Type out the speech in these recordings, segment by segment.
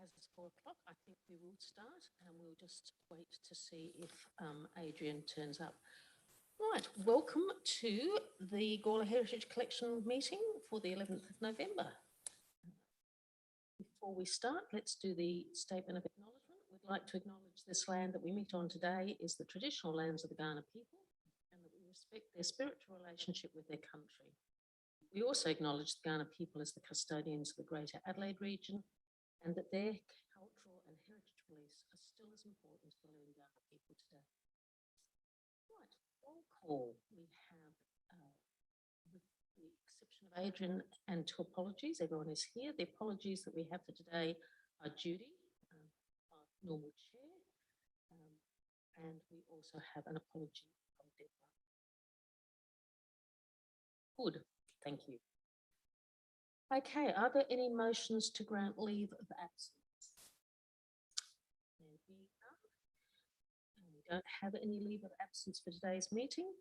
As it's 4 o'clock, I think we will start and we'll just wait to see if Adrian turns up. Right, welcome to the Gawler Heritage Collection meeting for the 11th of November. Before we start, let's do the statement of acknowledgement. We'd like to acknowledge this land that we meet on today is the traditional lands of the Gawler people and that we respect their spiritual relationship with their country. We also acknowledge the Gawler people as the custodians of the Greater Adelaide region and that their cultural and heritage beliefs are still as important to the living Gawler people today. Right, roll call. We have, with the exception of Adrian and two apologies, everyone is here. The apologies that we have for today are Judy, our normal chair, and we also have an apology from Deborah. Good, thank you. Okay, are there any motions to grant leave of absence? There we are. And we don't have any leave of absence for today's meeting.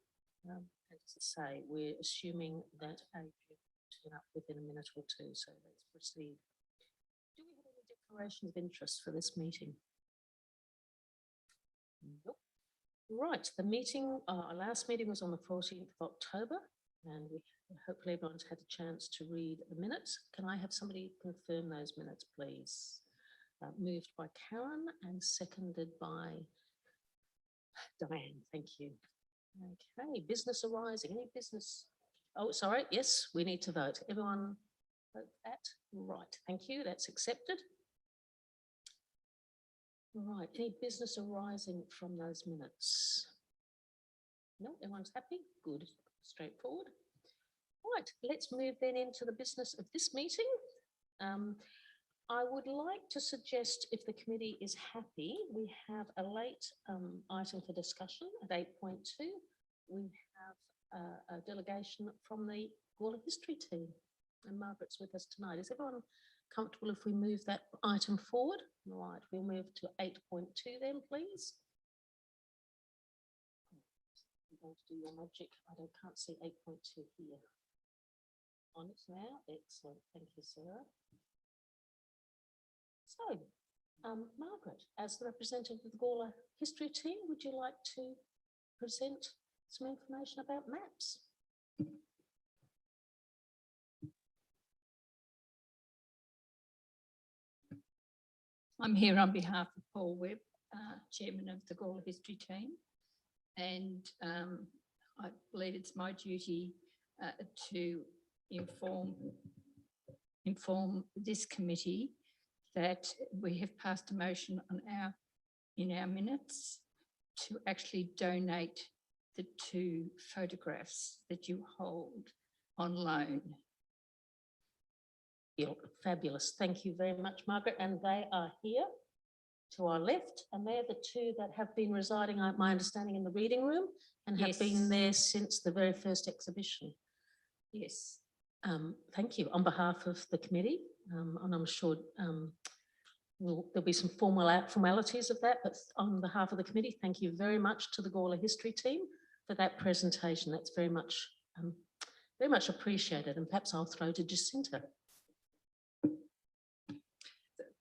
As I say, we're assuming that Adrian will turn up within a minute or two, so let's proceed. Do we have any declarations of interest for this meeting? Nope. Right, the meeting, our last meeting was on the 14th of October, and hopefully everyone's had a chance to read the minutes. Can I have somebody confirm those minutes, please? Moved by Karen and seconded by Diane. Thank you. Okay, business arising. Any business? Oh, sorry. Yes, we need to vote. Everyone vote that? Right. Thank you. That's accepted. Right. Any business arising from those minutes? No, everyone's happy? Good. Straightforward. Right, let's move then into the business of this meeting. I would like to suggest, if the committee is happy, we have a late item for discussion at 8.2. We have a delegation from the Gawler History team, and Margaret's with us tonight. Is everyone comfortable if we move that item forward? Right, we'll move to 8.2 then, please. I'm going to do your magic. Can't see 8.2 here. On it now. Excellent. Thank you, Sarah. So, Margaret, as the representative of the Gawler History team, would you like to present some information about maps? I'm here on behalf of Paul Webb, Chairman of the Gawler History team, and I believe it's my duty to inform this committee that we have passed a motion on in our minutes to actually donate the 2 photographs that you hold on loan. Fabulous. Thank you very much, Margaret. And they are here to our left, and they're the 2 that have been residing, my understanding, in the reading room and have been there since the very first exhibition. Yes. Thank you. On behalf of the committee, and I'm sure there'll be some formalities of that, but on behalf of the committee, thank you very much to the Gawler History team for that presentation. That's very much appreciated. And perhaps I'll throw to Jacinta.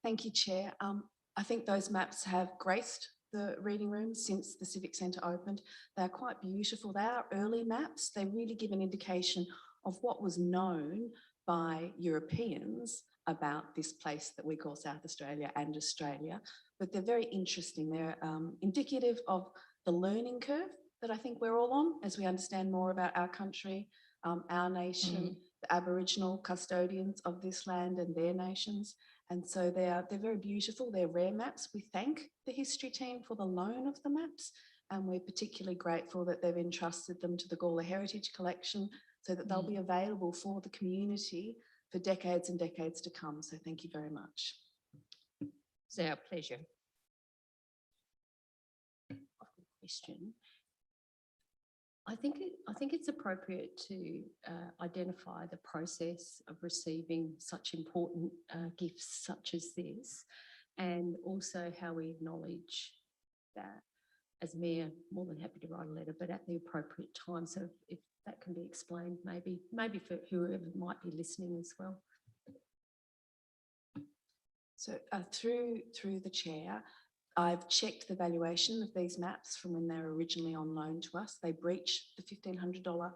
Thank you, Chair. I think those maps have graced the reading room since the Civic Centre opened. They're quite beautiful. They are early maps. They really give an indication of what was known by Europeans about this place that we call South Australia and Australia. But they're very interesting. They're indicative of the learning curve that I think we're all on as we understand more about our country, our nation, the Aboriginal custodians of this land and their nations. And so they're very beautiful. They're rare maps. We thank the history team for the loan of the maps, and we're particularly grateful that they've entrusted them to the Gawler Heritage Collection so that they'll be available for the community for decades and decades to come. So thank you very much. It's our pleasure. Question. I think it's appropriate to identify the process of receiving such important gifts such as this, and also how we acknowledge that. As Mayor, more than happy to write a letter, but at the appropriate time. So if that can be explained, maybe for whoever might be listening as well. So through the chair, I've checked the valuation of these maps from when they were originally on loan to us. They breached the $1,500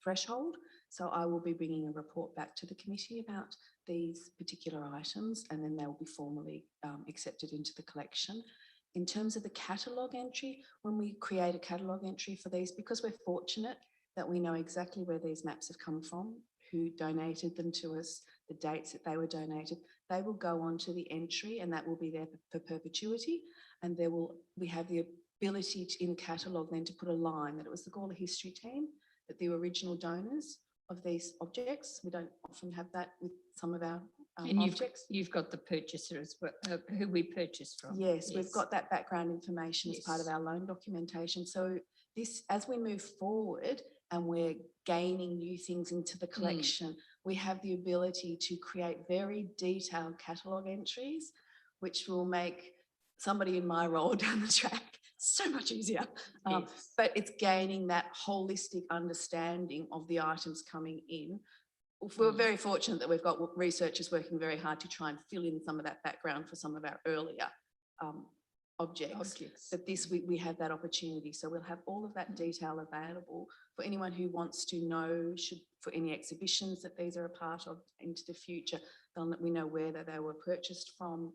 threshold. So I will be bringing a report back to the committee about these particular items, and then they will be formally accepted into the collection. In terms of the catalogue entry, when we create a catalogue entry for these, because we're fortunate that we know exactly where these maps have come from, who donated them to us, the dates that they were donated, they will go on to the entry, and that will be there for perpetuity. And we have the ability in the catalogue then to put a line that it was the Gawler history team, that the original donors of these objects. We don't often have that with some of our And objects. you've got the purchaser as well, who we purchased from. Yes, we've got that background information as part of Yes. our loan documentation. So this, as we move forward and we're gaining new things into the collection, we have the ability to create very detailed catalogue entries, which will make somebody in my role down the track so much easier. Yes. But it's gaining that holistic understanding of the items coming in. We're very fortunate that we've got researchers working very hard to try and fill in some of that background for some of our earlier objects. But this, we have that opportunity. So we'll have all of that detail available for anyone who wants to know, for any exhibitions that these are a part of into the future, we know where they were purchased from.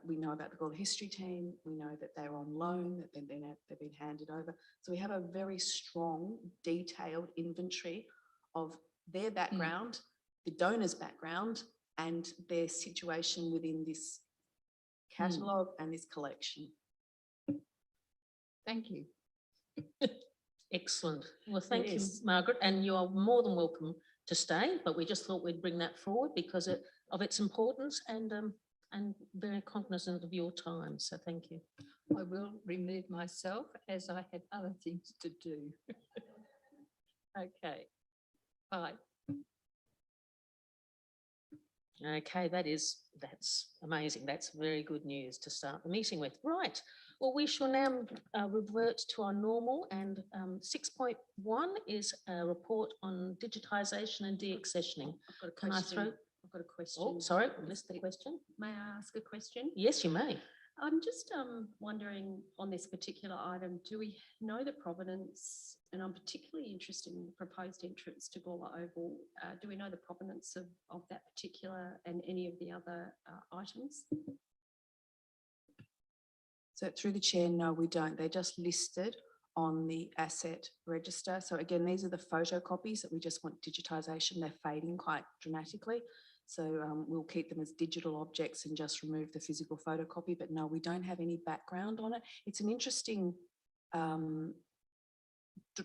We know about the Gawler history team. We know that they're on loan, that they've been handed over. So we have a very strong, detailed inventory of their background, the donor's background, and their situation within this catalogue and this collection. Thank you. Excellent. Well, thank Yes. you, Margaret, and you are more than welcome to stay, but we just thought we'd bring that forward because of its importance and very cognizant of your time. So thank you. I will remove myself as I had other things to do. Okay. Bye. Okay, that's amazing. That's very good news to start the meeting with. Right. Well, we shall now revert to our normal, and 6.1 is a report on digitisation and de-accessioning. Can I throw? I've got a question. Oh, sorry, I missed the question. May I ask a question? Yes, you may. I'm just wondering on this particular item, do we know the provenance? And I'm particularly interested in the proposed entrance to Gawler Oval. Do we know the provenance of that particular and any of the other items? So through the chair, no, we don't. They're just listed on the asset register. So again, these are the photocopies that we just want digitisation. They're fading quite dramatically. So we'll keep them as digital objects and just remove the physical photocopy. But no, we don't have any background on it. It's an interesting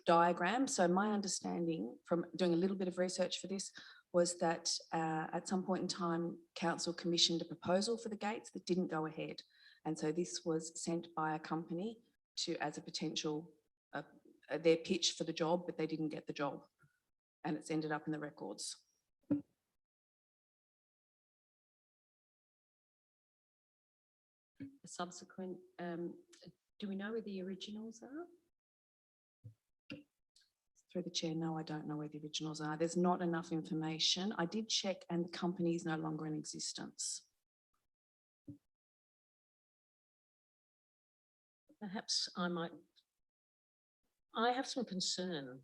diagram. So my understanding from doing a little bit of research for this was that at some point in time, council commissioned a proposal for the gates that didn't go ahead. And so this was sent by a company as a potential, their pitch for the job, but they didn't get the job. And it's ended up in the records. The subsequent, do we know where the originals are? Through the chair, no, I don't know where the originals are. There's not enough information. I did check and the company is no longer in existence. Perhaps I have some concern.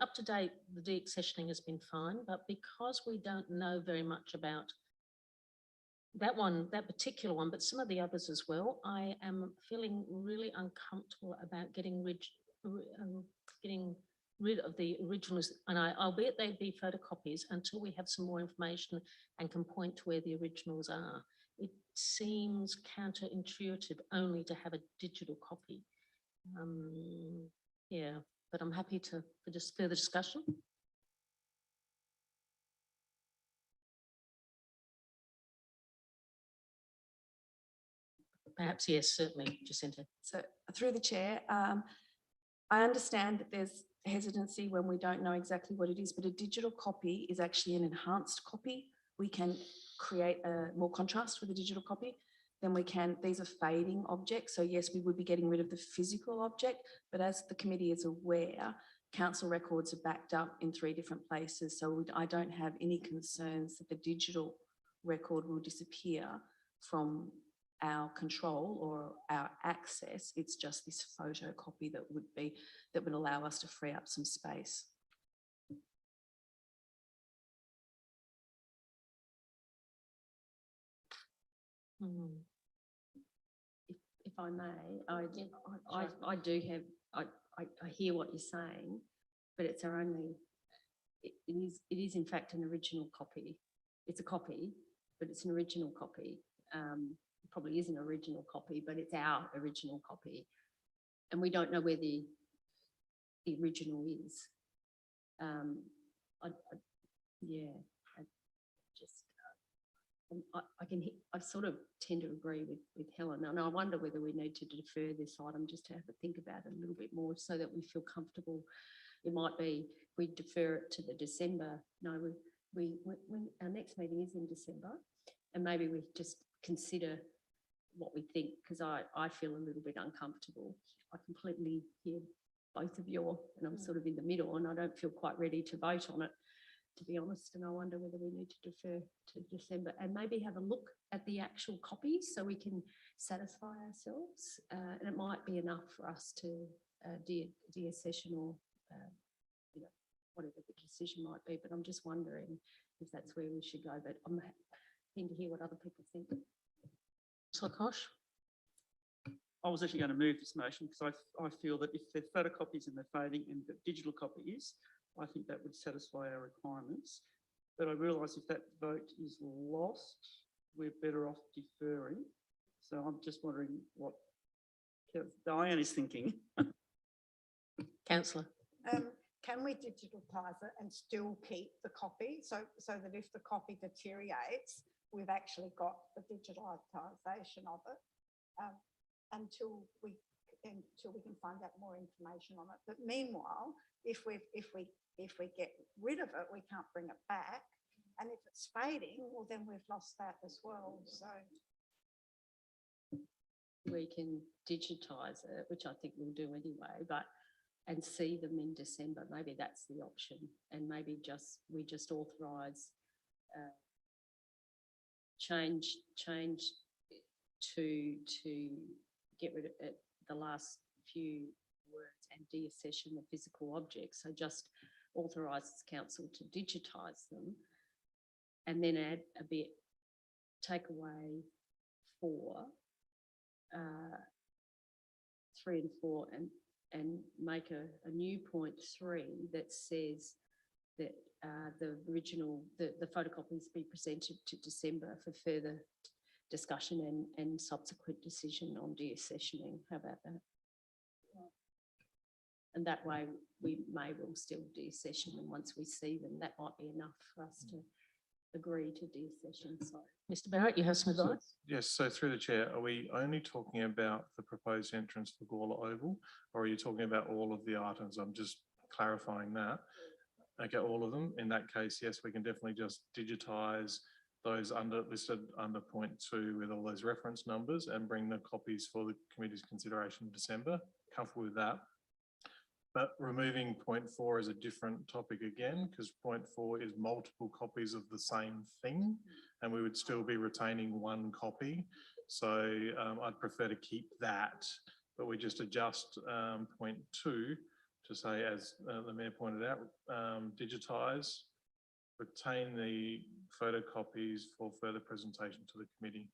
Up to date, the de-accessioning has been fine, but because we don't know very much about that particular one, but some of the others as well, I am feeling really uncomfortable about getting rid of the originals, and albeit they'd be photocopies, until we have some more information and can point to where the originals are. It seems counterintuitive only to have a digital copy. Yeah, but I'm happy for just further discussion. Perhaps, yes, certainly, Jacinta. So through the chair, I understand that there's hesitancy when we don't know exactly what it is, but a digital copy is actually an enhanced copy. We can create more contrast with a digital copy than we can. These are fading objects. So yes, we would be getting rid of the physical object, but as the committee is aware, council records are backed up in 3 different places. So I don't have any concerns that the digital record will disappear from our control or our access. It's just this photocopy that would allow us to free up some space. Hmm. If I may, I do have, I hear what you're saying, but it's our only, it is in fact an original copy. It's a copy, but it's an original copy. It probably is an original copy, but it's our original copy. And we don't know where the original is. Yeah, I just, I sort of tend to agree with Helen, and I wonder whether we need to defer this item just to have a think about it a little bit more so that we feel comfortable. It might be we defer it to the December. No, when our next meeting is in December, and maybe we just consider what we think, because I feel a little bit uncomfortable. I completely hear both of you, and I'm sort of in the middle, and I don't feel quite ready to vote on it, to be honest, and I wonder whether we need to defer to December and maybe have a look at the actual copies so we can satisfy ourselves. And it might be enough for us to deaccession or you know, whatever the decision might be. But I'm just wondering if that's where we should go. But I'm keen to hear what other people think. Councillor Kosh? I was actually going to move this motion because I feel that if they're photocopies and they're fading and the digital copy is, I think that would satisfy our requirements. But I realise if that vote is lost, we're better off deferring. So I'm just wondering what Diane is thinking. Councillor? Can we digitalise it and still keep the copy so that if the copy deteriorates, we've actually got the digitalisation of it until we can find out more information on it. But meanwhile, if we get rid of it, we can't bring it back. And if it's fading, well, then we've lost that as well. So We can digitise it, which I think we'll do anyway, and see them in December. Maybe that's the option, and maybe we just authorise change to get rid of it, the last few words, and deaccession the physical objects. So just authorises council to digitise them, and then add a bit, take away 4, 3 and 4, and make a new point 3 that says that the photocopies be presented to December for further discussion and subsequent decision on deaccessioning. How about that? And that way we may well still deaccession them once we see them. That might be enough for us to agree to deaccession. So, Mr Barrett, you have some advice? Yes, so through the chair, are we only talking about the proposed entrance for Gawler Oval, or are you talking about all of the items? I'm just clarifying that. Okay, all of them. In that case, yes, we can definitely just digitise those listed under point 2 with all those reference numbers and bring the copies for the committee's consideration in December. Comfortable with that. But removing point 4 is a different topic again, because point 4 is multiple copies of the same thing, and we would still be retaining one copy. So I'd prefer to keep that, but we just adjust point 2 to say, as the Mayor pointed out, digitise, retain the photocopies for further presentation to the committee.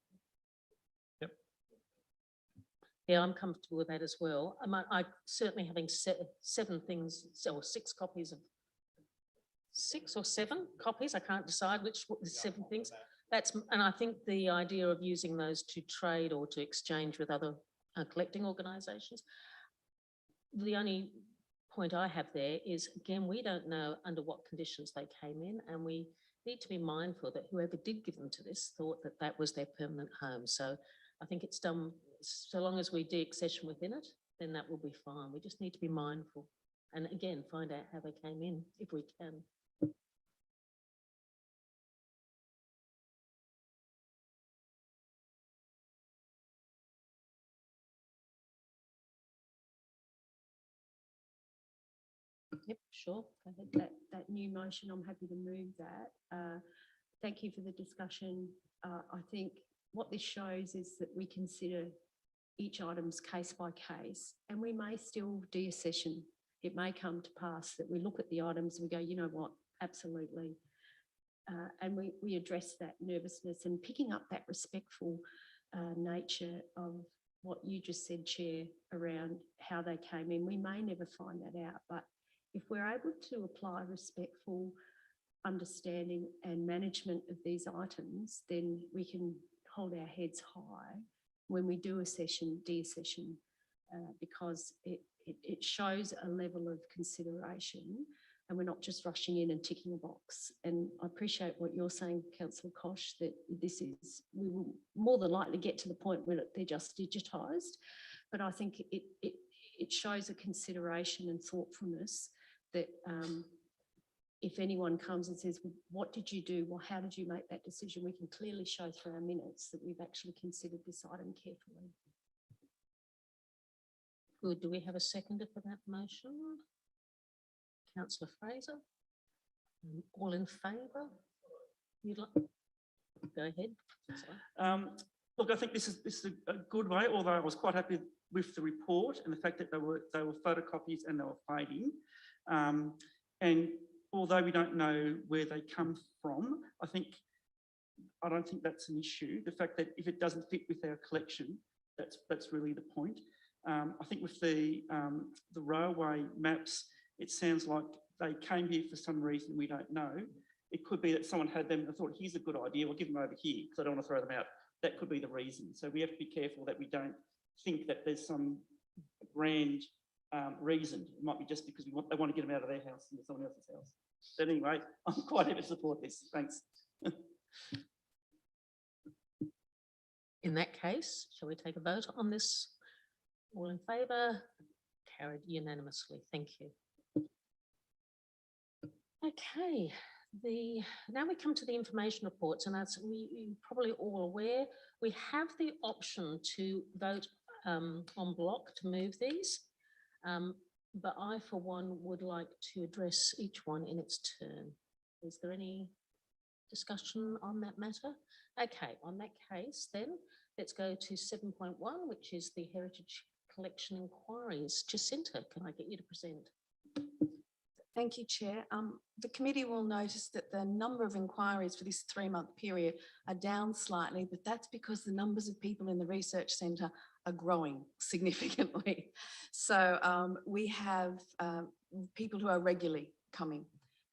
Yep. Yeah, I'm comfortable with that as well. I certainly, having 7 things, or 6 copies of 6 or 7 copies, I can't decide which 7 things. And I think the idea of using those to trade or to exchange with other collecting organisations, the only point I have there is, again, we don't know under what conditions they came in, and we need to be mindful that whoever did give them to this thought that that was their permanent home. So I think it's done, so long as we deaccession within it, then that will be fine. We just need to be mindful and, again, find out how they came in if we can. Yep, sure. Go ahead. that new motion, I'm happy to move that. thank you for the discussion. I think what this shows is that we consider each item's case by case, and we may still deaccession. It may come to pass that we look at the items and we go, you know what, absolutely. And we address that nervousness and picking up that respectful nature of what you just said, Chair, around how they came in. We may never find that out, but if we're able to apply respectful understanding and management of these items, then we can hold our heads high when we do a deaccession, because it shows a level of consideration, and we're not just rushing in and ticking a box. And I appreciate what you're saying, Councillor Kosh, that we will more than likely get to the point where they're just digitised. But I think it shows a consideration and thoughtfulness that if anyone comes and says, well, what did you do? Well, how did you make that decision? We can clearly show through our minutes that we've actually considered this item carefully. Good. Do we have a seconder for that motion? Councillor Fraser? All in favour? You'd like? Go ahead. Sorry. Look, I think this is a good way, although I was quite happy with the report and the fact that they were photocopies and they were fading. And although we don't know where they come from, I don't think that's an issue. The fact that if it doesn't fit with our collection, that's really the point. I think with the railway maps, it sounds like they came here for some reason we don't know. It could be that someone had them and thought, here's a good idea, we'll give them over here because I don't want to throw them out. That could be the reason. So we have to be careful that we don't think that there's some grand reason. It might be just because they want to get them out of their house into someone else's house. But anyway, I'm quite happy to support this. Thanks. In that case, shall we take a vote on this? All in favour? Carried unanimously. Thank you. Okay, now we come to the information reports, and as you're probably all aware, we have the option to vote en bloc to move these, but I, for one, would like to address each one in its turn. Is there any discussion on that matter? Okay, on that case, then let's go to 7.1, which is the Heritage Collection Inquiries. Jacinta, can I get you to present? Thank you, Chair. The committee will notice that the number of inquiries for this 3-month period are down slightly, but that's because the numbers of people in the research centre are growing significantly. So we have people who are regularly coming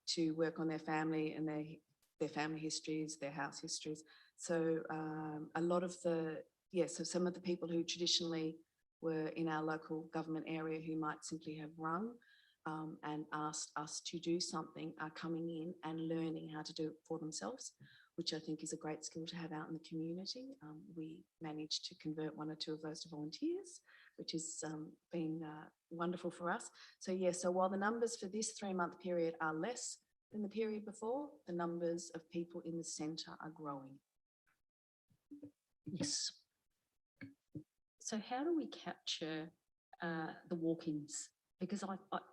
to work on their family and their family histories, their house histories. So a lot of so some of the people who traditionally were in our local government area who might simply have rung and asked us to do something are coming in and learning how to do it for themselves, which I think is a great skill to have out in the community. We managed to convert 1 or 2 of those to volunteers, which has been wonderful for us. So yeah, so while the numbers for this 3-month period are less than the period before, the numbers of people in the centre are growing. Yes. So how do we capture the walk-ins? Because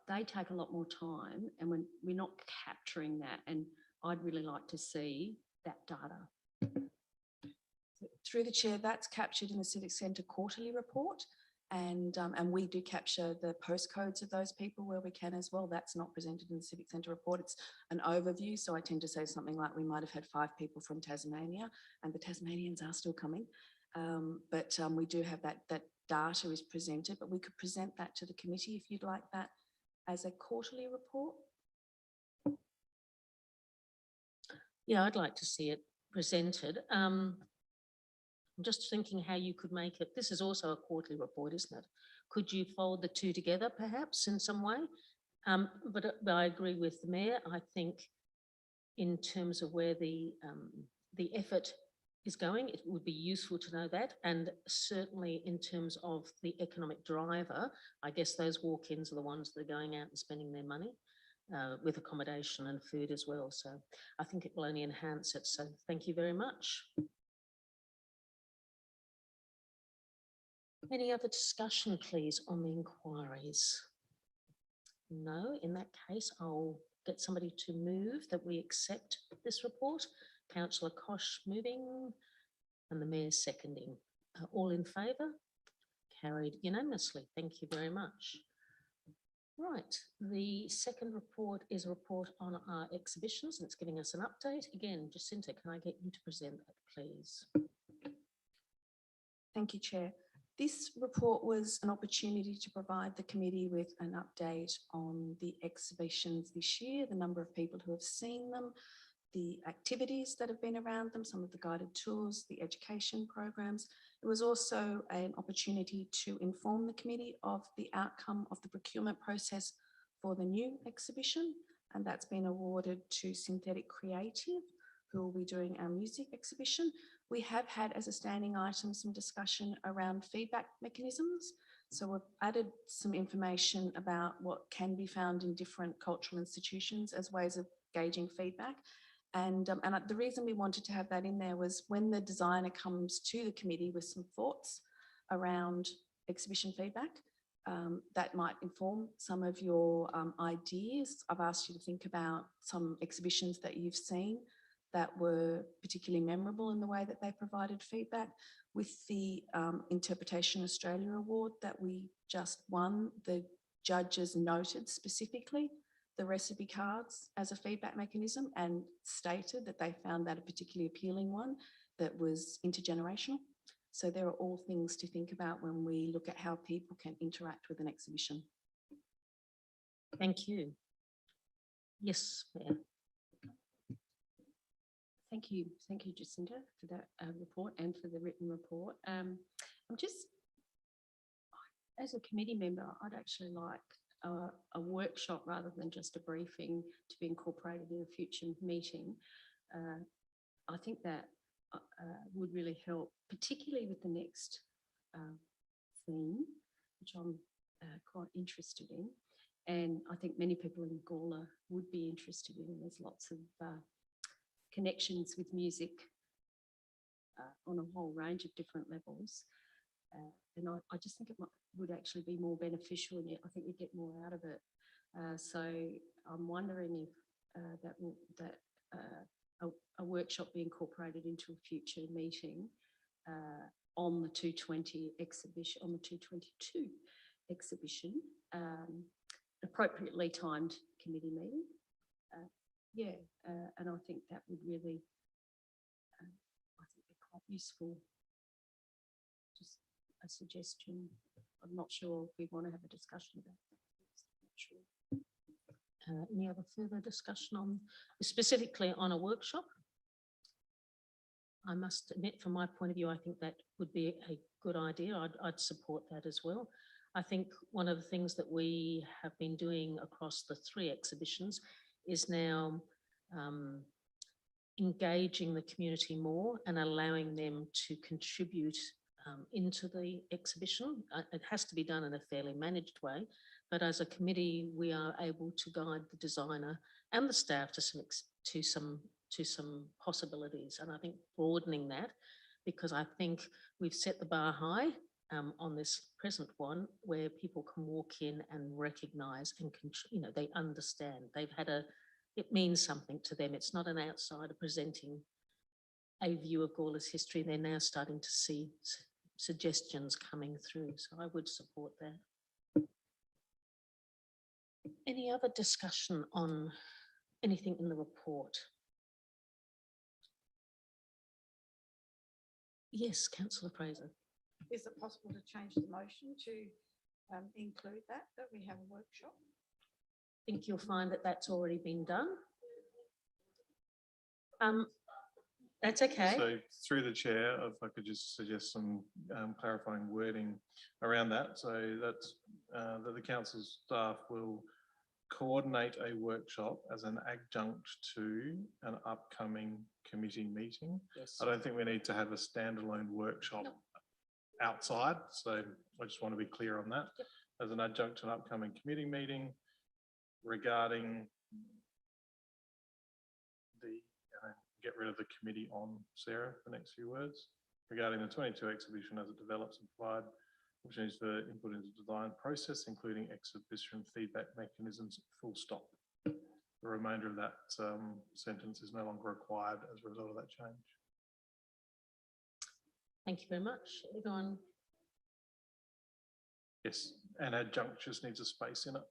they take a lot more time, and we're not capturing that, and I'd really like to see that data. Through the chair, that's captured in the Civic Centre quarterly report, and we do capture the postcodes of those people where we can as well. That's not presented in the Civic Centre report. It's an overview, so I tend to say something like we might have had 5 people from Tasmania, and the Tasmanians are still coming. But we do have that data is presented, but we could present that to the committee if you'd like that as a quarterly report. Yeah, I'd like to see it presented. I'm just thinking how you could make it. This is also a quarterly report, isn't it? Could you fold the two together perhaps in some way? But I agree with the Mayor. I think in terms of where the effort is going, it would be useful to know that. And certainly in terms of the economic driver, I guess those walk-ins are the ones that are going out and spending their money with accommodation and food as well. So I think it will only enhance it. So thank you very much. Any other discussion, please, on the inquiries? No, in that case, I'll get somebody to move that we accept this report. Councillor Kosh moving and the Mayor seconding. All in favour? Carried unanimously. Thank you very much. Right, the second report is a report on our exhibitions and it's giving us an update. Again, Jacinta, can I get you to present that, please? Thank you, Chair. This report was an opportunity to provide the committee with an update on the exhibitions this year, the number of people who have seen them, the activities that have been around them, some of the guided tours, the education programs. It was also an opportunity to inform the committee of the outcome of the procurement process for the new exhibition, and that's been awarded to Synthetic Creative, who will be doing our music exhibition. We have had as a standing item some discussion around feedback mechanisms. So we've added some information about what can be found in different cultural institutions as ways of gauging feedback. And the reason we wanted to have that in there was when the designer comes to the committee with some thoughts around exhibition feedback, that might inform some of your ideas. I've asked you to think about some exhibitions that you've seen that were particularly memorable in the way that they provided feedback. With the Interpretation Australia Award that we just won, the judges noted specifically the recipe cards as a feedback mechanism and stated that they found that a particularly appealing one that was intergenerational. So there are all things to think about when we look at how people can interact with an exhibition. Thank you. Yes, Mayor. Thank you, Jacinta, for that report and for the written report. I'm just, as a committee member, I'd actually like a workshop rather than just a briefing to be incorporated in a future meeting. I think that would really help, particularly with the next theme, which I'm quite interested in. And I think many people in Gawler would be interested in. There's lots of connections with music on a whole range of different levels. And I just think it would actually be more beneficial, and I think you get more out of it. So I'm wondering if a workshop be incorporated into a future meeting on the 220 exhibition, on the 222 exhibition, appropriately timed committee meeting. And I think that would really, I think, be quite useful. Just a suggestion. I'm not sure if we want to have a discussion about that. I'm not sure. Any other further discussion on, specifically on a workshop? I must admit, from my point of view, I think that would be a good idea. I'd support that as well. I think one of the things that we have been doing across the 3 exhibitions is now engaging the community more and allowing them to contribute into the exhibition. It has to be done in a fairly managed way, but as a committee, we are able to guide the designer and the staff to some possibilities. And I think broadening that, because I think we've set the bar high on this present one, where people can walk in and recognise and they understand. They've had it means something to them. It's not an outsider presenting a view of Gawler's history. They're now starting to see suggestions coming through. So I would support that. Any other discussion on anything in the report? Yes, Councillor Fraser. Is it possible to change the motion to include that we have a workshop? I think you'll find that that's already been done. That's okay. So through the chair, if I could just suggest some clarifying wording around that. So that's that the council staff will coordinate a workshop as an adjunct to an upcoming committee meeting. Yes. I don't think we need to have a standalone workshop outside. So I just want to be clear on that. Yep. As an adjunct to an upcoming committee meeting regarding the, get rid of the committee on, Sarah, the next few words, regarding the 22 exhibition as it develops and provide opportunities for input into the design process, including exhibition feedback mechanisms, full stop. the remainder of that sentence is no longer required as a result of that change. Thank you very much. Everyone, Yes, and adjunct just needs a space in it.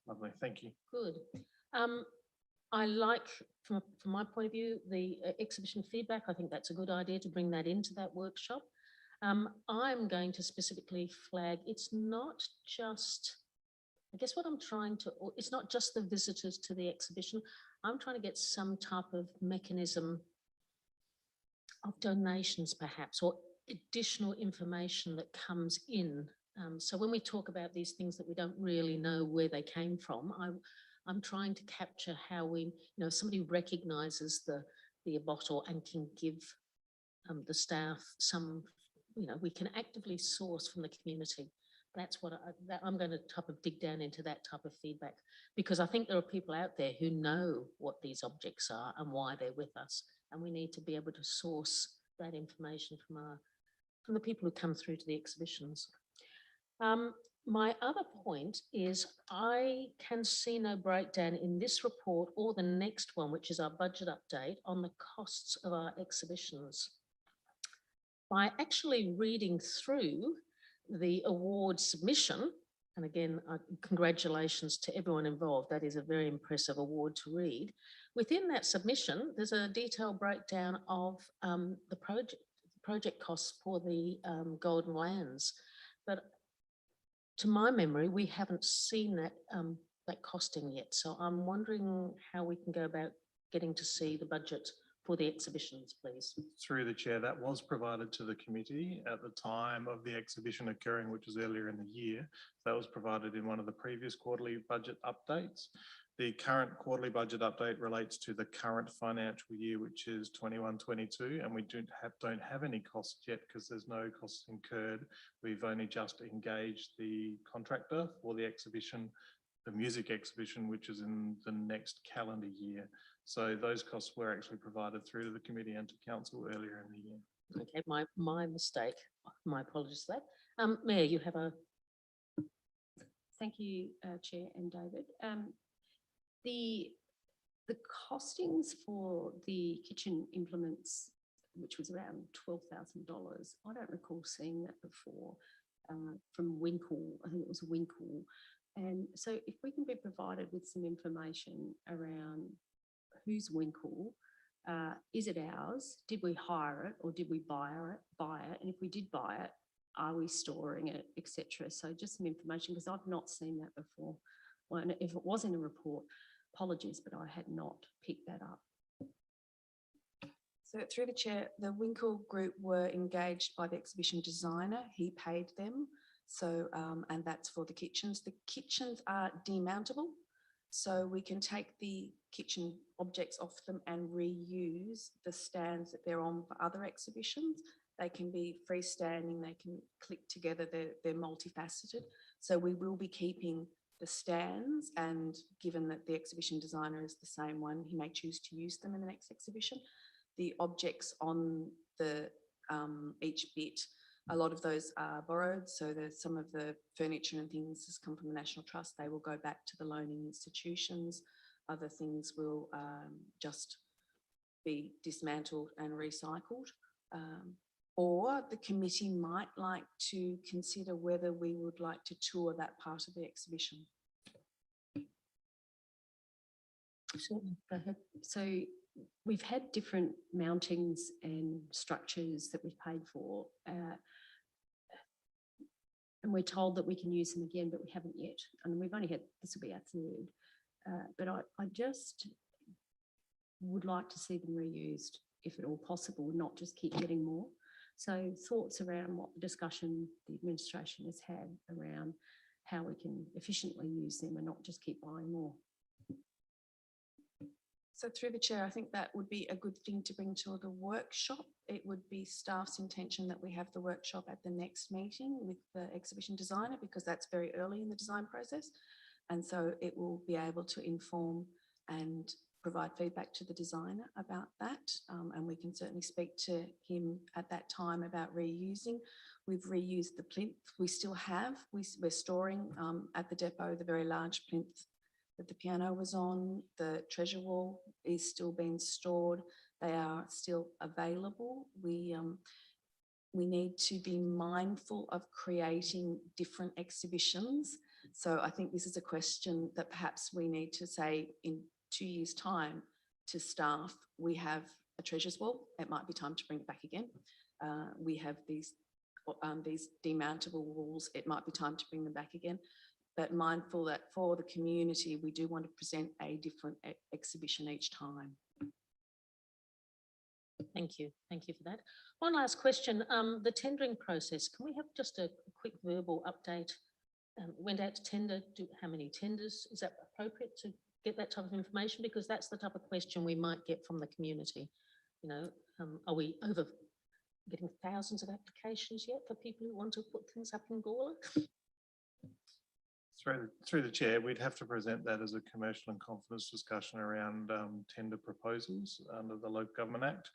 Lovely, thank you. good. I like, from my point of view, the exhibition feedback. I think that's a good idea to bring that into that workshop. I'm going to specifically flag, it's not just, I guess what I'm trying to, it's not just the visitors to the exhibition. I'm trying to get some type of mechanism of donations perhaps, or additional information that comes in. So when we talk about these things that we don't really know where they came from, I'm trying to capture how we, you know, if somebody recognises the bottle and can give the staff some, you know, we can actively source from the community. That's what I'm going to type of dig down into that type of feedback, because I think there are people out there who know what these objects are and why they're with us, and we need to be able to source that information from the people who come through to the exhibitions. My other point is I can see no breakdown in this report or the next one, which is our budget update, on the costs of our exhibitions. By actually reading through the award submission, and again, congratulations to everyone involved, that is a very impressive award to read. Within that submission, there's a detailed breakdown of the project costs for the Golden Lands. But to my memory, we haven't seen that, that costing yet. So I'm wondering how we can go about getting to see the budget for the exhibitions, please. Through the chair, that was provided to the committee at the time of the exhibition occurring, which was earlier in the year. That was provided in one of the previous quarterly budget updates. The current quarterly budget update relates to the current financial year, which is 21-22, and we don't have any costs yet because there's no costs incurred. We've only just engaged the contractor for the exhibition, the music exhibition, which is in the next calendar year. So those costs were actually provided through to the committee and to council earlier in the year. Okay, my mistake. My apologies for that. Mayor, you have a... Thank you, Chair and David. The costings for the kitchen implements, which was around $12,000, I don't recall seeing that before, from Winkle. I think it was Winkle. And so if we can be provided with some information around whose Winkle, is it ours? Did we hire it or did we buy it? And if we did buy it, are we storing it, etc.? So just some information, because I've not seen that before. Well, and if it was in a report, apologies, but I had not picked that up. So through the chair, the Winkle Group were engaged by the exhibition designer. He paid them. So, and that's for the kitchens. The kitchens are demountable. So we can take the kitchen objects off them and reuse the stands that they're on for other exhibitions. They can be freestanding, they can click together, they're multifaceted. So we will be keeping the stands, and given that the exhibition designer is the same one, he may choose to use them in the next exhibition. The objects on the each bit, a lot of those are borrowed, so there's some of the furniture and things has come from the National Trust. They will go back to the loaning institutions. Other things will just be dismantled and recycled. Or the committee might like to consider whether we would like to tour that part of the exhibition. Certainly, go ahead. So we've had different mountings and structures that we've paid for, and we're told that we can use them again, but we haven't yet. And we've only had, this will be our third. But I just would like to see them reused, if at all possible, not just keep getting more. So thoughts around what the discussion the administration has had around how we can efficiently use them and not just keep buying more. So through the chair, I think that would be a good thing to bring to the workshop. It would be staff's intention that we have the workshop at the next meeting with the exhibition designer, because that's very early in the design process. And so it will be able to inform and provide feedback to the designer about that. And we can certainly speak to him at that time about reusing. We've reused the plinth. We still have, we're storing at the depot the very large plinth that the piano was on. The treasure wall is still being stored. They are still available. We need to be mindful of creating different exhibitions. So I think this is a question that perhaps we need to say in 2 years' time to staff, we have a treasures wall. It might be time to bring it back again. We have these demountable walls. It might be time to bring them back again. But mindful that for the community, we do want to present a different exhibition each time. Thank you. Thank you for that. One last question. The tendering process, can we have just a quick verbal update? Went out to tender, how many tenders? Is that appropriate to get that type of information? Because that's the type of question we might get from the community. You know, are we over getting thousands of applications yet for people who want to put things up in Gawler? Through the chair, we'd have to present that as a commercial and confidence discussion around tender proposals under the Local Government Act.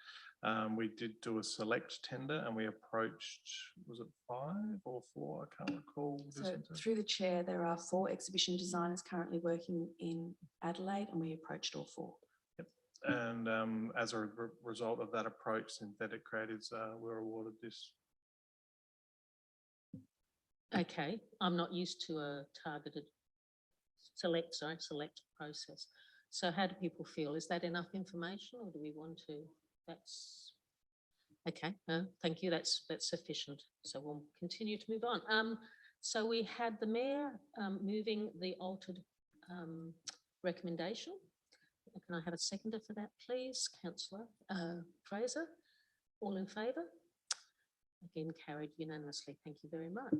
We did do a select tender and we approached, was it 5 or 4? I can't recall. So through the chair, there are 4 exhibition designers currently working in Adelaide, and we approached all 4. Yep. And as a result of that approach, Synthetic Creatives were awarded this. Okay, I'm not used to a targeted select process. So how do people feel? Is that enough information, or do we want to? That's okay. No, thank you. That's sufficient. So we'll continue to move on. So we had the mayor moving the altered recommendation. Can I have a seconder for that, please, Councillor Fraser? All in favour? Again, carried unanimously. Thank you very much.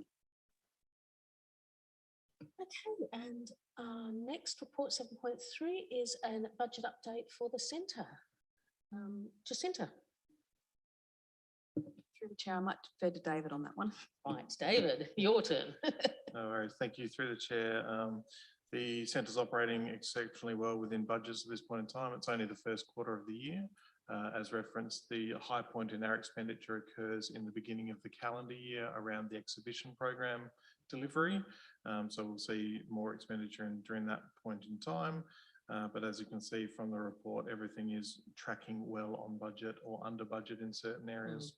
Okay, and next report 7.3 is a budget update for the centre. Jacinta. Through the chair, I might defer to David on that one. Right, David, your turn. No worries. Thank you. Through the chair. The centre's operating exceptionally well within budgets at this point in time. It's only the first quarter of the year. As referenced, the high point in our expenditure occurs in the beginning of the calendar year around the exhibition program delivery. So we'll see more expenditure during that point in time. But as you can see from the report, everything is tracking well on budget or under budget in certain areas.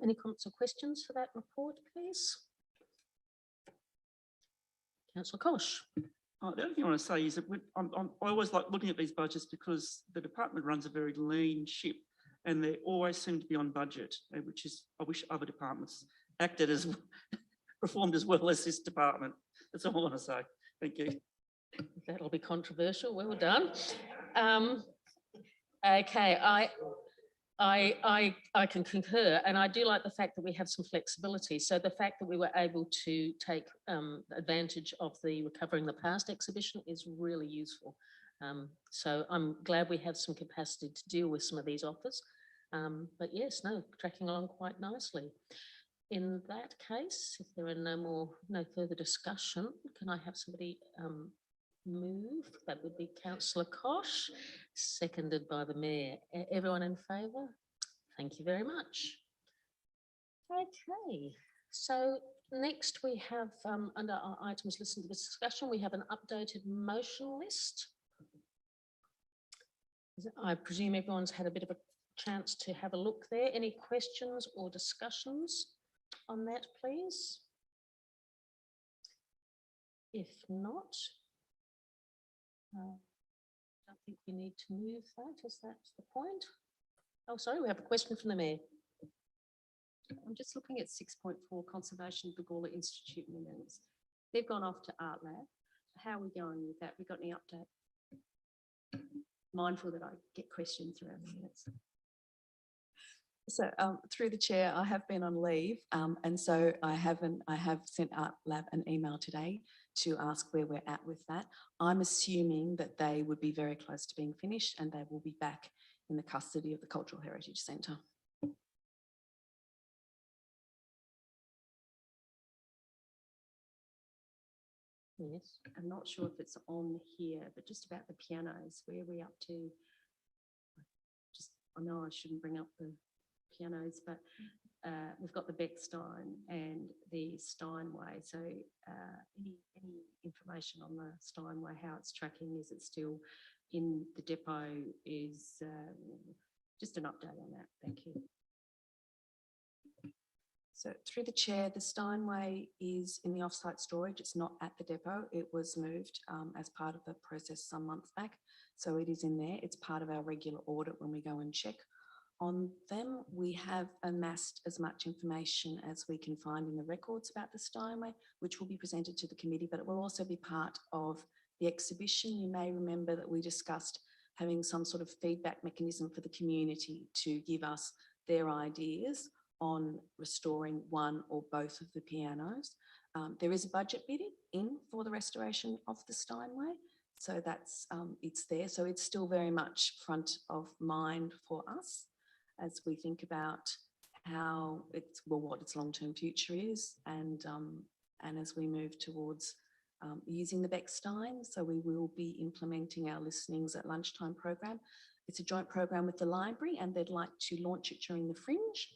Any comments or questions for that report, please? Councillor Kosh. The only thing I want to say is that I always like looking at these budgets because the department runs a very lean ship and they always seem to be on budget, which is, I wish other departments acted as, performed as well as this department. That's all I want to say. Thank you. That'll be controversial. Well done. Okay, I can concur, and I do like the fact that we have some flexibility. So the fact that we were able to take advantage of the Recovering the Past exhibition is really useful. So I'm glad we have some capacity to deal with some of these offers. But yes, no, tracking along quite nicely. In that case, if there are no further discussion, can I have somebody move? That would be Councillor Kosh, seconded by the Mayor. Everyone in favour? Thank you very much. Okay, so next we have, under our items listened to this discussion, we have an updated motion list. I presume everyone's had a bit of a chance to have a look there. Any questions or discussions on that, please? If not, I don't think we need to move that. Is that the point? Oh, sorry, we have a question from the Mayor. I'm just looking at 6.4 Conservation of the Gawler Institute minutes. They've gone off to Art Lab. How are we going with that? We got any update? Mindful that I get questions throughout the minutes. So through the chair, I have been on leave, and so I have sent Art Lab an email today to ask where we're at with that. I'm assuming that they would be very close to being finished and they will be back in the custody of the Cultural Heritage Centre. Yes. I'm not sure if it's on here, but just about the pianos, where are we up to? I know I shouldn't bring up the pianos, but we've got the Beckstein and the Steinway. So any information on the Steinway, how it's tracking, is it still in the depot, is just an update on that. Thank you. So through the chair, the Steinway is in the offsite storage. It's not at the depot. It was moved as part of the process some months back. So it is in there. It's part of our regular audit when we go and check on them. We have amassed as much information as we can find in the records about the Steinway, which will be presented to the committee, but it will also be part of the exhibition. You may remember that we discussed having some sort of feedback mechanism for the community to give us their ideas on restoring one or both of the pianos. There is a budget bidding in for the restoration of the Steinway. So that's, it's there. So it's still very much front of mind for us as we think about how it's, well, what its long-term future is, and as we move towards using the Beckstein. So we will be implementing our listenings at lunchtime program. It's a joint program with the library, and they'd like to launch it during the Fringe.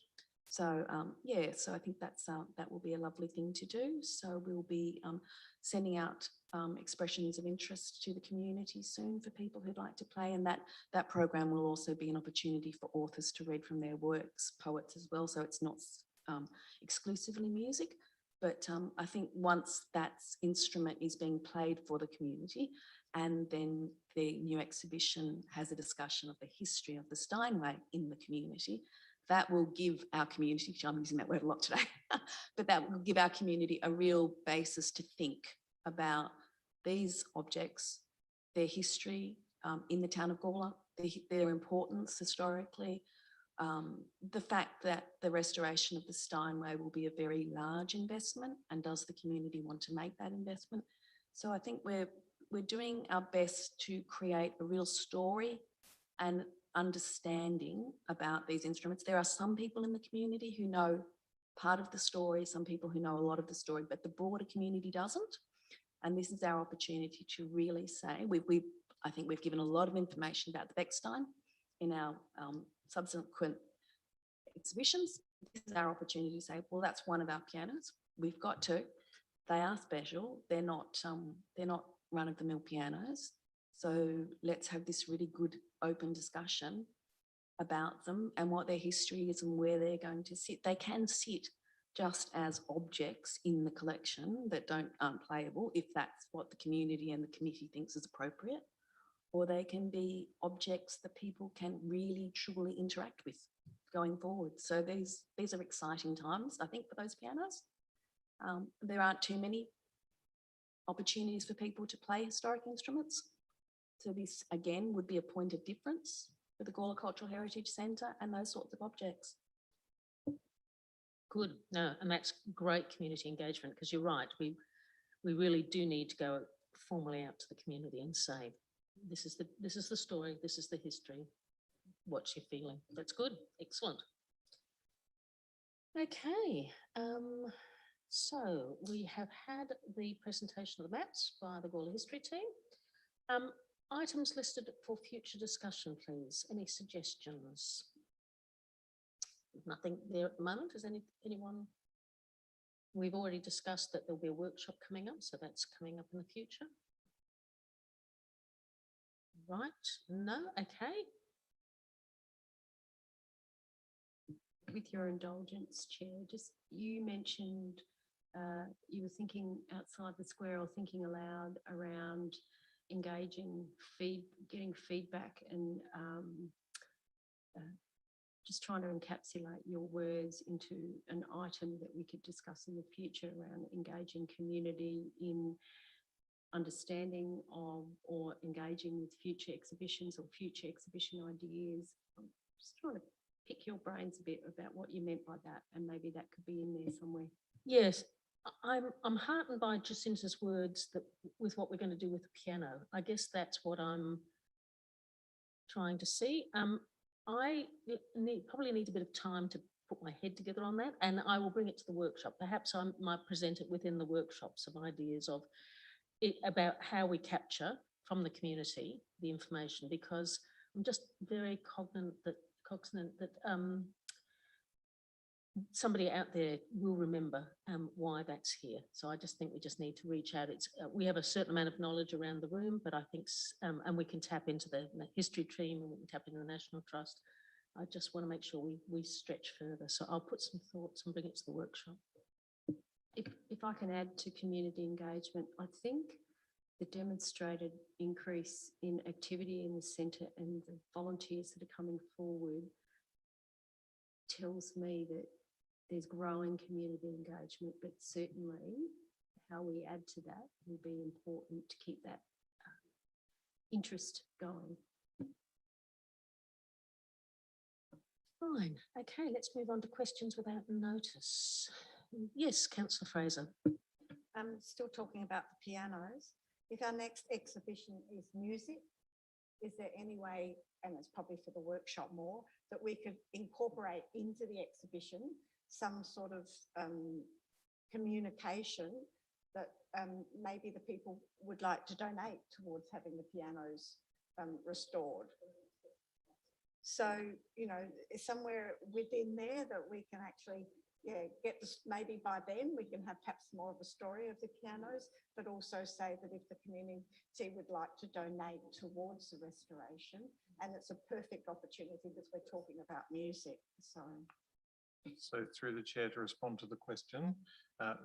So yeah, so I think that's that will be a lovely thing to do. So we'll be sending out expressions of interest to the community soon for people who'd like to play, and that program will also be an opportunity for authors to read from their works, poets as well. So it's not exclusively music, but I think once that instrument is being played for the community, and then the new exhibition has a discussion of the history of the Steinway in the community, that will give our community, I'm using that word a lot today, but that will give our community a real basis to think about these objects, their history in the town of Gawler, their importance historically, the fact that the restoration of the Steinway will be a very large investment, and does the community want to make that investment? So I think we're doing our best to create a real story and understanding about these instruments. There are some people in the community who know part of the story, some people who know a lot of the story, but the broader community doesn't. And this is our opportunity to really say, I think we've given a lot of information about the Beckstein in our subsequent exhibitions. This is our opportunity to say, well, that's one of our pianos. We've got two. They are special. They're not run-of-the-mill pianos. So let's have this really good open discussion about them and what their history is and where they're going to sit. They can sit just as objects in the collection that aren't playable, if that's what the community and the committee thinks is appropriate, or they can be objects that people can really truly interact with going forward. So these are exciting times, I think, for those pianos. There aren't too many opportunities for people to play historic instruments. So this, again, would be a point of difference for the Gawler Cultural Heritage Centre and those sorts of objects. Good. No, and that's great community engagement, because you're right. We really do need to go formally out to the community and say, this is the story, this is the history. What's your feeling? That's good. Excellent. Okay. So we have had the presentation of the maps by the Gawler History team. Items listed for future discussion, please. Any suggestions? Nothing there at the moment. Is anyone? We've already discussed that there'll be a workshop coming up, so that's coming up in the future. Right, no, okay. With your indulgence, Chair, just you mentioned you were thinking outside the square or thinking aloud around engaging, getting feedback, and just trying to encapsulate your words into an item that we could discuss in the future around engaging community in understanding of or engaging with future exhibitions or future exhibition ideas. I'm just trying to pick your brains a bit about what you meant by that, and maybe that could be in there somewhere. Yes, I'm heartened by Jacinta's words that with what we're going to do with the piano. I guess that's what I'm trying to see. I probably need a bit of time to put my head together on that, and I will bring it to the workshop. Perhaps I might present it within the workshop, some ideas of it, about how we capture from the community the information, because I'm just very cognizant that somebody out there will remember why that's here. So I just think we just need to reach out. It's we have a certain amount of knowledge around the room, but I think and we can tap into the history team and we can tap into the National Trust. I just want to make sure we stretch further. So I'll put some thoughts and bring it to the workshop. If I can add to community engagement, I think the demonstrated increase in activity in the centre and the volunteers that are coming forward tells me that there's growing community engagement, but certainly how we add to that will be important to keep that interest going. Fine. Okay, let's move on to questions without notice. Yes, Councillor Fraser. Still talking about the pianos. If our next exhibition is music, is there any way, and it's probably for the workshop more, that we could incorporate into the exhibition some sort of communication that maybe the people would like to donate towards having the pianos restored? So, you know, somewhere within there that we can actually, get this, maybe by then we can have perhaps more of a story of the pianos, but also say that if the community would like to donate towards the restoration, and it's a perfect opportunity because we're talking about music. So through the chair to respond to the question,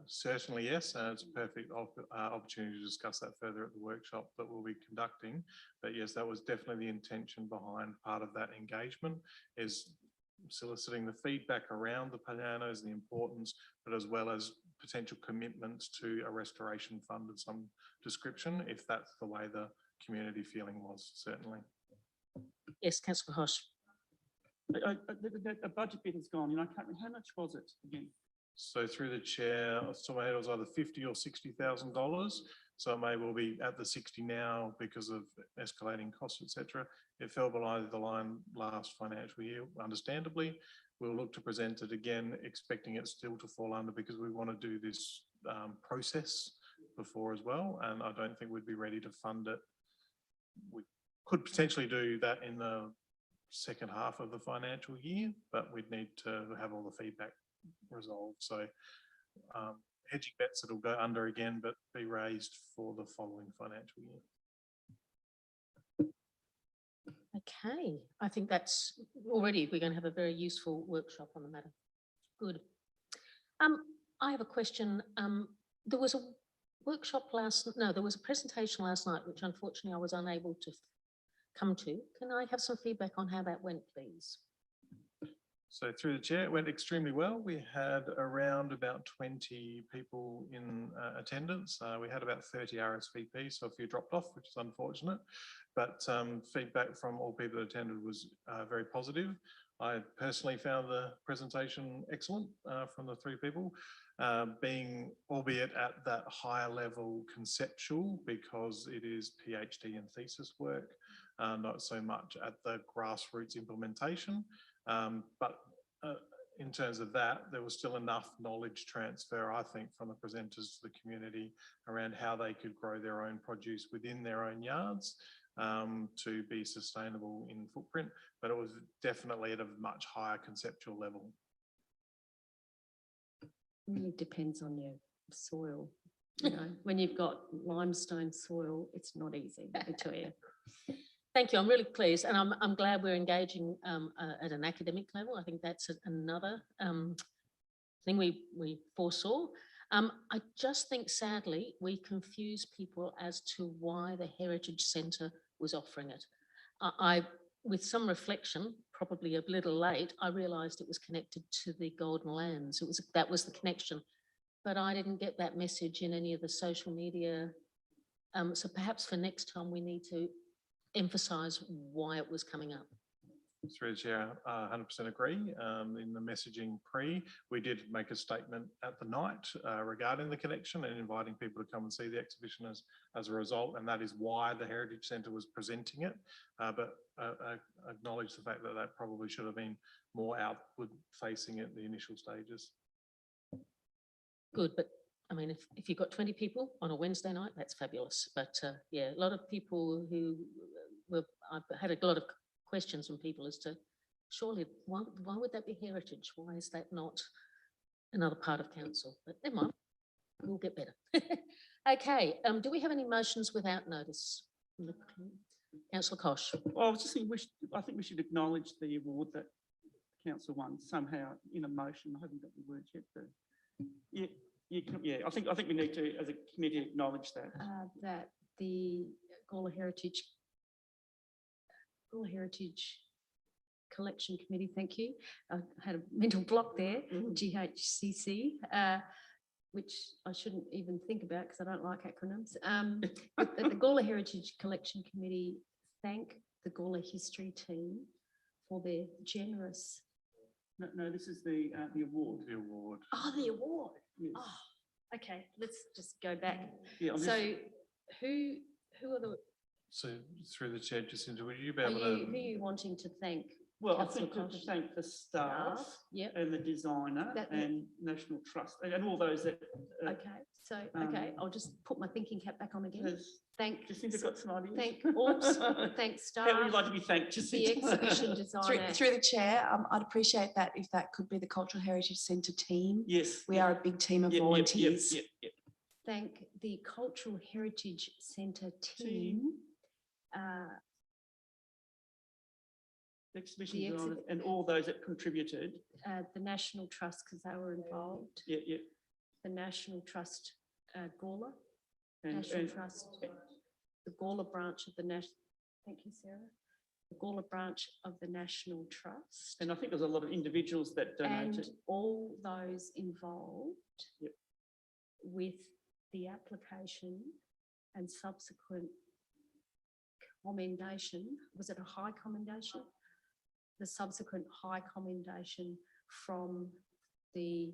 certainly yes, it's a perfect opportunity to discuss that further at the workshop that we'll be conducting. But yes, that was definitely the intention behind part of that engagement, is soliciting the feedback around the pianos, the importance, but as well as potential commitments to a restoration fund of some description, if that's the way the community feeling was, certainly. Yes, Councillor Hosh. The budget bit is gone, I can't remember, how much was it again? So through the chair, off the top of my head, it was either $50,000 or $60,000. So it may well be at the 60 now because of escalating costs, etc. It fell below the line last financial year, understandably. We'll look to present it again, expecting it still to fall under because we want to do this process before as well. And I don't think we'd be ready to fund it. We could potentially do that in the second half of the financial year, but we'd need to have all the feedback resolved. So hedging bets, it'll go under again, but be raised for the following financial year. Okay, I think that's already, we're going to have a very useful workshop on the matter. Good. I have a question. There was a workshop there was a presentation last night, which unfortunately I was unable to come to. Can I have some feedback on how that went, please? So through the chair, it went extremely well. We had around about 20 people in attendance. We had about 30 RSVP, so a few dropped off, which is unfortunate. But feedback from all people that attended was very positive. I personally found the presentation excellent from the three people, being albeit at that higher level conceptual, because it is PhD and thesis work, not so much at the grassroots implementation. But in terms of that, there was still enough knowledge transfer, I think, from the presenters to the community around how they could grow their own produce within their own yards to be sustainable in footprint. But it was definitely at a much higher conceptual level. Really depends on your soil. When you've got limestone soil, it's not easy, I tell you. Thank you. I'm really pleased, and I'm glad we're engaging at an academic level. I think that's another thing we foresaw. I just think, sadly, we confuse people as to why the Heritage Centre was offering it. With some reflection, probably a little late, I realised it was connected to the Golden Lands. That was the connection, but I didn't get that message in any of the social media. So perhaps for next time we need to emphasise why it was coming up. Through the chair, 100% agree. In the messaging we did make a statement at the night regarding the connection and inviting people to come and see the exhibition as a result, and that is why the Heritage Centre was presenting it. But acknowledge the fact that that probably should have been more outward facing at the initial stages. Good, but I mean, if you've got 20 people on a Wednesday night, that's fabulous. But yeah, a lot of people I've had a lot of questions from people as to Surely, why would that be heritage? Why is that not another part of council? But never mind, we'll get better. Okay, do we have any motions without notice? Councillor Kosh. Well, I was just thinking, I think we should acknowledge the award that council won somehow in a motion. I haven't got the words yet, but yeah, I think we need to, as a committee, acknowledge that. That the Gawler Heritage Collection Committee, thank you. I had a mental block there, GHCC, which I shouldn't even think about because I don't like acronyms. But the Gawler Heritage Collection Committee thank the Gawler History team for their generous. No, this is the award. The award. Oh, the award. Yes. Oh, okay, let's just go back. Yeah, I'm So just- who are the, So through the chair, Jacinta, would you be who able are to? you wanting to thank? well, I Councillor think to Kosh. thank the staff Yep, and the designer That- and National Trust and all those that. okay, so, okay, I'll just put my thinking cap back on again. Has Thank, Jacinta got some ideas? thank all, thank staff. How would you like to be thanked, The Jacinta? exhibition Through, designer. through the chair, I'd appreciate that if that could be the Cultural Heritage Centre team. Yes. We are a big team of Yep, yep, yep, volunteers. yep. Thank the Cultural Heritage Centre team. Exhibition The designers and all those that contributed. The National Trust, because they were involved, Yeah. the National Trust, Gawler, And, National and Trust, the Gawler branch of the thank you, Sarah. The Gawler branch of the National Trust. I think there's a lot of individuals that And donated. all those involved Yep. with the application and subsequent commendation. Was it a high commendation? The subsequent high commendation from the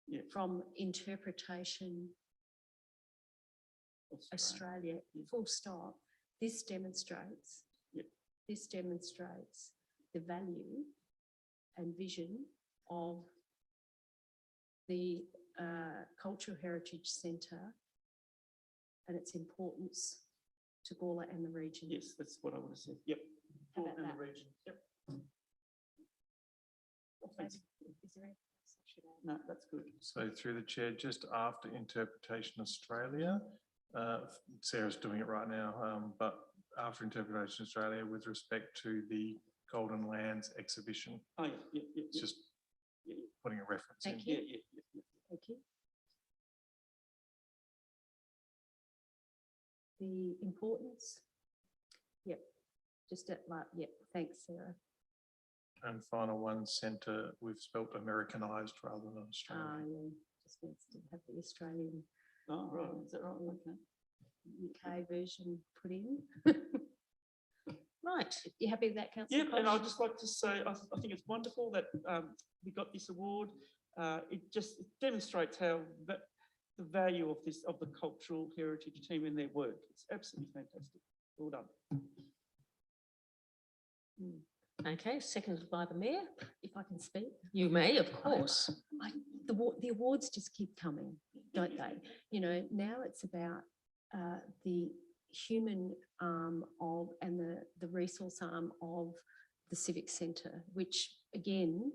Yeah. from Interpretation Australia, full stop. This demonstrates, Yep. this demonstrates the value and vision of the Cultural Heritage Centre and its importance to Gawler and the region. Yes, that's what I would have said. Yep. How about And the that? region. Yep. Oh, thanks. Is there anything else I should add? No, that's good. So through the chair, just after Interpretation Australia, Sarah's doing it right now, but after Interpretation Australia with respect to the Golden Lands exhibition, Oh, yeah. it's just Yeah. putting a reference in. Thank you. Yeah. Thank you. The importance. Yep, just at like, yep, thanks, Sarah. And final one, centre, we've spelt Americanized rather than Ah, Australian. yeah, just needs to have the Australian Oh, right. Is that right? Okay. UK version put in. Right. You happy with that, councillor? Yeah, and I'd just like to say, I think it's wonderful that we got this award. It demonstrates how the value of the cultural heritage team in their work. It's absolutely fantastic. Well done. Okay, seconded by the mayor. If I can speak. You may, of course. The awards just keep coming, don't they? You know, now it's about the human arm of and the resource arm of the Civic Centre, which again,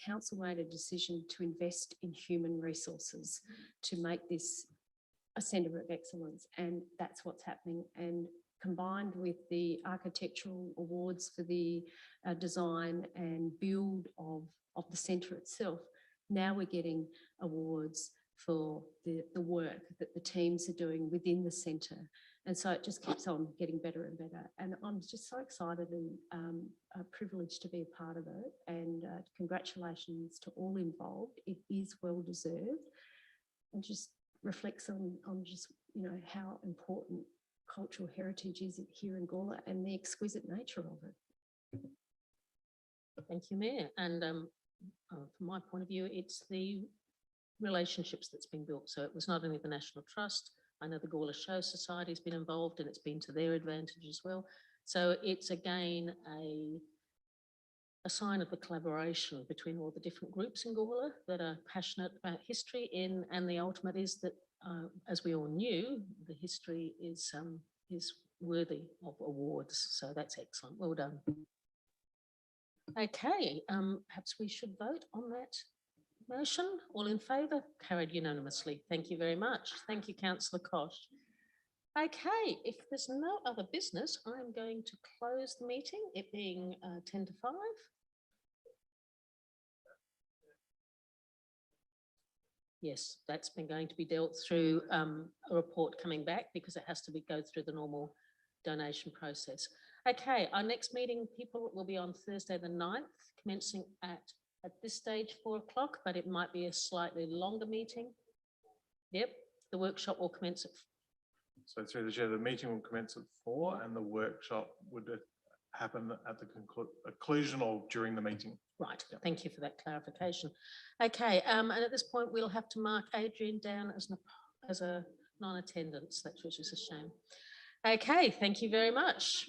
council made a decision to invest in human resources to make this a centre of excellence, and that's what's happening. And combined with the architectural awards for the design and build of the centre itself, now we're getting awards for the work that the teams are doing within the centre. And so it just keeps on getting better and better. And I'm just so excited and privileged to be a part of it. And congratulations to all involved. It is well deserved and just reflects on just, you know, how important cultural heritage is here in Gawler and the exquisite nature of it. Thank you, Mayor. And from my point of view, it's the relationships that's been built. So it was not only the National Trust. I know the Gawler Show Society has been involved and it's been to their advantage as well. So it's again a sign of the collaboration between all the different groups in Gawler that are passionate about history and the ultimate is that, as we all knew, the history is worthy of awards. So that's excellent. Well done. Okay, perhaps we should vote on that motion. All in favour? Carried unanimously. Thank you very much. Thank you, councillor Kosh. Okay, if there's no other business, I'm going to close the meeting, it being 10 to 5. Yes, that's been going to be dealt through a report coming back because it has to go through the normal donation process. Okay, our next meeting, people, will be on Thursday the 9th, commencing at this stage 4 o'clock, but it might be a slightly longer meeting. Yep, the workshop will commence at. So through the chair, the meeting will commence at 4 and the workshop would happen at the conclusion or during the meeting. Right, thank you for that clarification. Okay, and at this point, we'll have to mark Adrian down as a non-attendance, which is a shame. Okay, thank you very much.